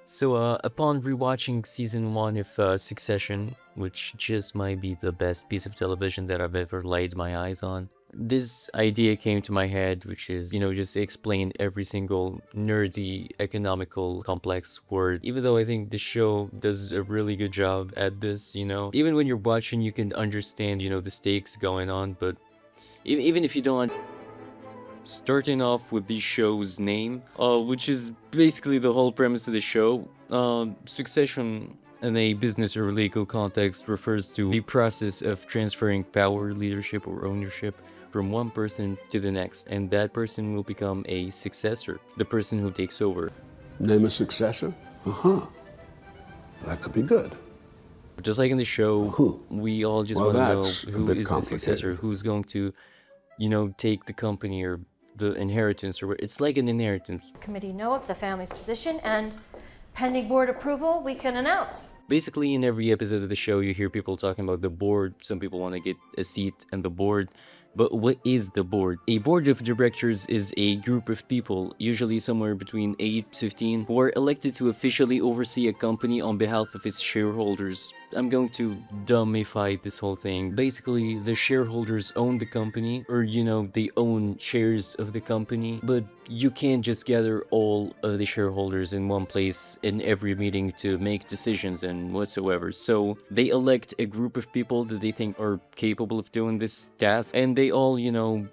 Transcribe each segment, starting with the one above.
So, upon rewatching season 1 of Succession, which just might be the best piece of television that I've ever laid my eyes on, this idea came to my head, which is, just explain every single nerdy, economical, complex word. Even though I think the show does a really good job at this, even when you're watching, you can understand, the stakes going on, but even if you don't. Starting off with the show's name, which is basically the whole premise of the show. Succession in a business or legal context refers to the process of transferring power, leadership, or ownership from one person to the next, and that person will become a successor, the person who takes over. Name a successor? Uh-huh. That could be good. Just like in the show, we all just want to know that's who is the successor, who's going to, take the company or the inheritance, or it's like an inheritance. Committee know of the family's position, and pending board approval, we can announce. Basically, in every episode of the show, you hear people talking about the board. Some people want to get a seat in the board. But what is the board? A board of directors is a group of people, usually somewhere between 8 to 15, who are elected to officially oversee a company on behalf of its shareholders. I'm going to dumbify this whole thing. Basically, the shareholders own the company, or they own shares of the company, but you can't just gather all of the shareholders in one place in every meeting to make decisions and whatsoever. So they elect a group of people that they think are capable of doing this task, and they all,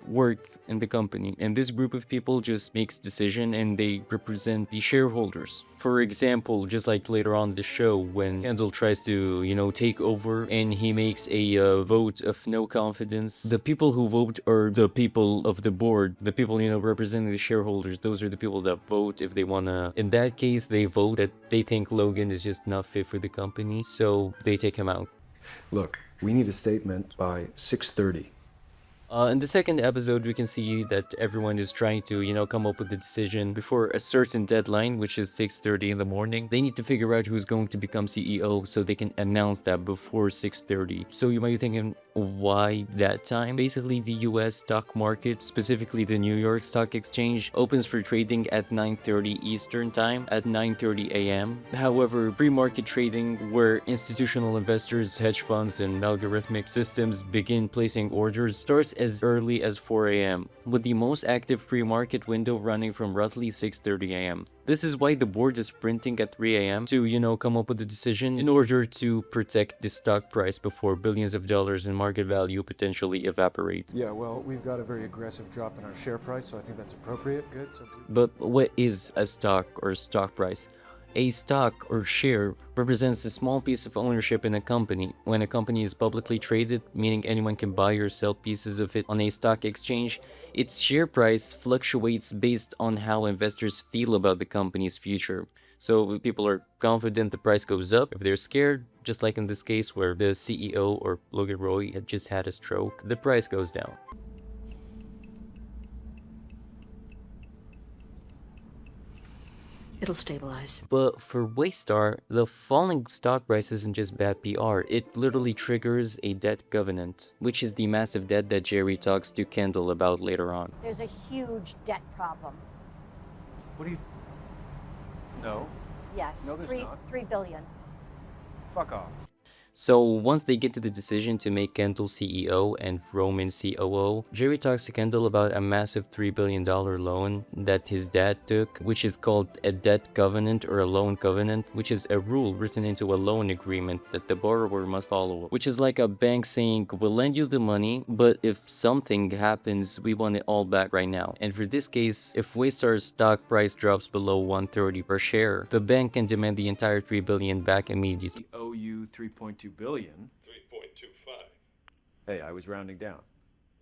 work in the company. And this group of people just makes decision and they represent the shareholders. For example, just like later on the show when Kendall tries to, take over and he makes a vote of no confidence, the people who vote are the people of the board, the people, representing the shareholders. Those are the people that vote if they wanna. In that case, they vote that they think Logan is just not fit for the company, so they take him out. Look, we need a statement by 6:30. In the second episode, we can see that everyone is trying to, come up with a decision before a certain deadline, which is 6:30 in the morning. They need to figure out who's going to become CEO so they can announce that before 6:30. So you might be thinking, why that time? Basically, the US stock market, specifically the New York Stock Exchange, opens for trading at 9:30 Eastern Time at 9:30 a.m. However, pre-market trading, where institutional investors, hedge funds, and algorithmic systems begin placing orders, starts as early as 4 a.m., with the most active pre-market window running from roughly 6:30 a.m. This is why the board is sprinting at 3 a.m. to, come up with a decision in order to protect the stock price before billions of dollars in market value potentially evaporate. Yeah, well, we've got a very aggressive drop in our share price, so I think that's appropriate. Good. But what is a stock or stock price? A stock or share represents a small piece of ownership in a company. When a company is publicly traded, meaning anyone can buy or sell pieces of it on a stock exchange, its share price fluctuates based on how investors feel about the company's future. So if people are confident, the price goes up. If they're scared, just like in this case where the CEO or Logan Roy had just had a stroke, the price goes down. It'll stabilize. But for Waystar, the falling stock price isn't just bad PR, it literally triggers a debt covenant, which is the massive debt that Jerry talks to Kendall about later on. There's a huge debt problem. What do you... No. Yes, No, there's three, not. $3 billion. Fuck off. So once they get to the decision to make Kendall CEO and Roman COO, Jerry talks to Kendall about a massive $3 billion loan that his dad took, which is called a debt covenant or a loan covenant, which is a rule written into a loan agreement that the borrower must follow, which is like a bank saying, we'll lend you the money, but if something happens, we want it all back right now. And for this case, if Waystar's stock price drops below 130 per share, the bank can demand the entire $3 billion back immediately. We owe you 3.2 billion. 3.25. Hey, I was rounding down.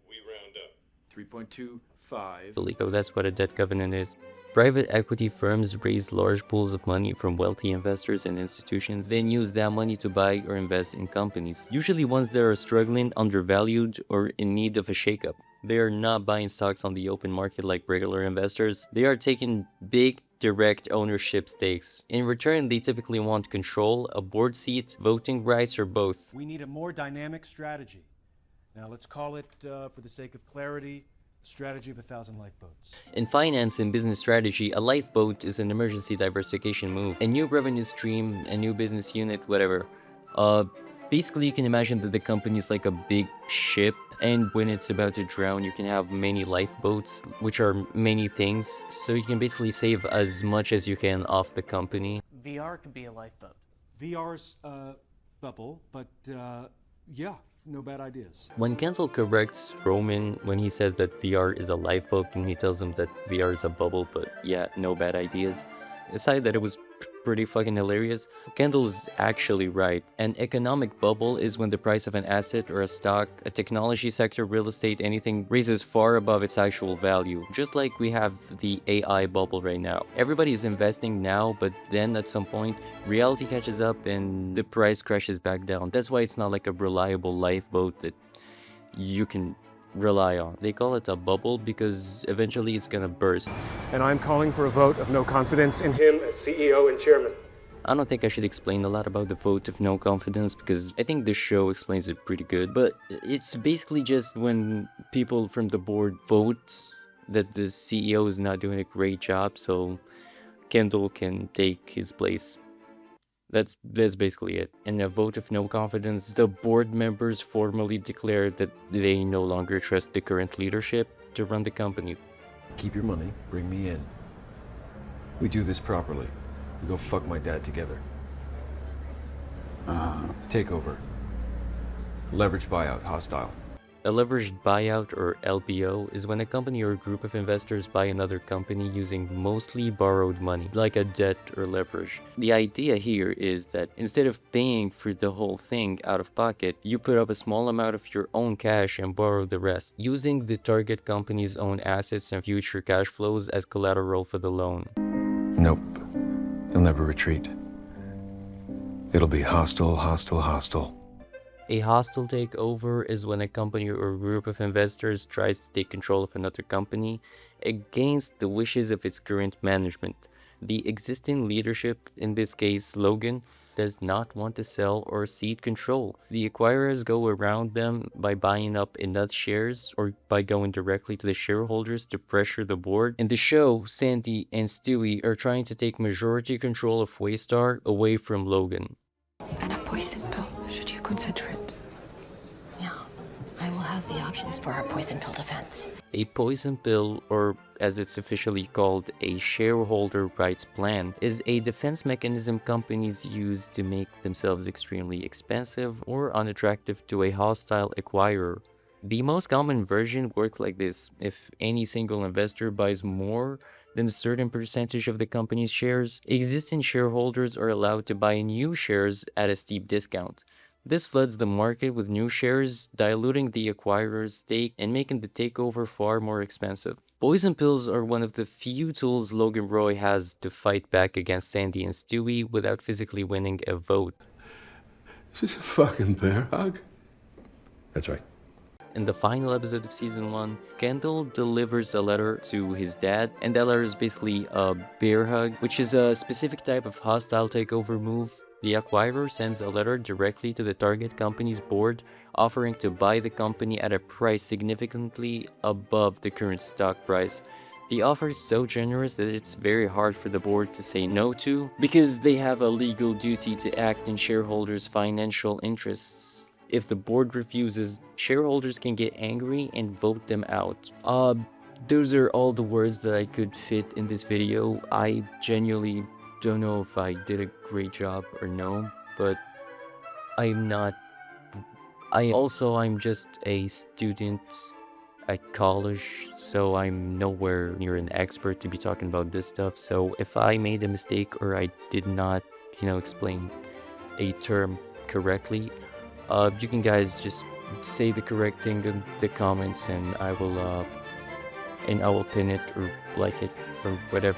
We round up. 3.25. So that's what a debt covenant is. Private equity firms raise large pools of money from wealthy investors and institutions, then use that money to buy or invest in companies, usually ones that are struggling, undervalued, or in need of a shakeup. They are not buying stocks on the open market like regular investors. They are taking big, direct ownership stakes. In return, they typically want control, a board seat, voting rights, or both. We need a more dynamic strategy. Now let's call it, for the sake of clarity, Strategy of 1,000 lifeboats. In finance and business strategy, a lifeboat is an emergency diversification move. A new revenue stream, a new business unit, whatever. Basically, you can imagine that the company is like a big ship, and when it's about to drown, you can have many lifeboats, which are many things. So you can basically save as much as you can off the company. VR could be a lifeboat. VR's bubble, but yeah, no bad ideas. When Kendall corrects Roman when he says that VR is a lifeboat and he tells him that VR is a bubble, but yeah, no bad ideas, aside that it was pretty fucking hilarious, Kendall's actually right. An economic bubble is when the price of an asset or a stock, a technology sector, real estate, anything raises far above its actual value. Just like we have the AI bubble right now. Everybody is investing now, but then at some point, reality catches up and the price crashes back down. That's why it's not like a reliable lifeboat that you can rely on. They call it a bubble because eventually it's gonna burst. And I'm calling for a vote of no confidence in him as CEO and chairman. I don't think I should explain a lot about the vote of no confidence because I think the show explains it pretty good, but it's basically just when people from the board vote that the CEO is not doing a great job, so Kendall can take his place. That's basically it. In a vote of no confidence, the board members formally declare that they no longer trust the current leadership to run the company. Keep your money, bring me in. We do this properly. We go fuck my dad together. Takeover. Leveraged buyout, hostile. A leveraged buyout, or LBO, is when a company or a group of investors buy another company using mostly borrowed money, like a debt or leverage. The idea here is that instead of paying for the whole thing out of pocket, you put up a small amount of your own cash and borrow the rest, using the target company's own assets and future cash flows as collateral for the loan. Nope. You'll never retreat. It'll be hostile, hostile, hostile. A hostile takeover is when a company or group of investors tries to take control of another company against the wishes of its current management. The existing leadership, in this case Logan, does not want to sell or cede control. The acquirers go around them by buying up enough shares or by going directly to the shareholders to pressure the board. In the show, Sandy and Stewie are trying to take majority control of Waystar away from Logan. And a poison pill, should you consider it? Yeah, I will have the options for our poison pill defense. A poison pill, or as it's officially called, a shareholder rights plan, is a defense mechanism companies use to make themselves extremely expensive or unattractive to a hostile acquirer. The most common version works like this: if any single investor buys more than a certain percentage of the company's shares, existing shareholders are allowed to buy new shares at a steep discount. This floods the market with new shares, diluting the acquirer's stake and making the takeover far more expensive. Poison pills are one of the few tools Logan Roy has to fight back against Sandy and Stewie without physically winning a vote. Is this a fucking bear hug? That's right. In the final episode of season 1, Kendall delivers a letter to his dad, and that letter is basically a bear hug, which is a specific type of hostile takeover move. The acquirer sends a letter directly to the target company's board, offering to buy the company at a price significantly above the current stock price. The offer is so generous that it's very hard for the board to say no to, because they have a legal duty to act in shareholders' financial interests. If the board refuses, shareholders can get angry and vote them out. Those are all the words that I could fit in this video. I genuinely don't know if I did a great job or no, but I'm just a student at college, so I'm nowhere near an expert to be talking about this stuff. So if I made a mistake or I did not, explain a term correctly, you can guys just say the correct thing in the comments, and I will pin it or like it or whatever.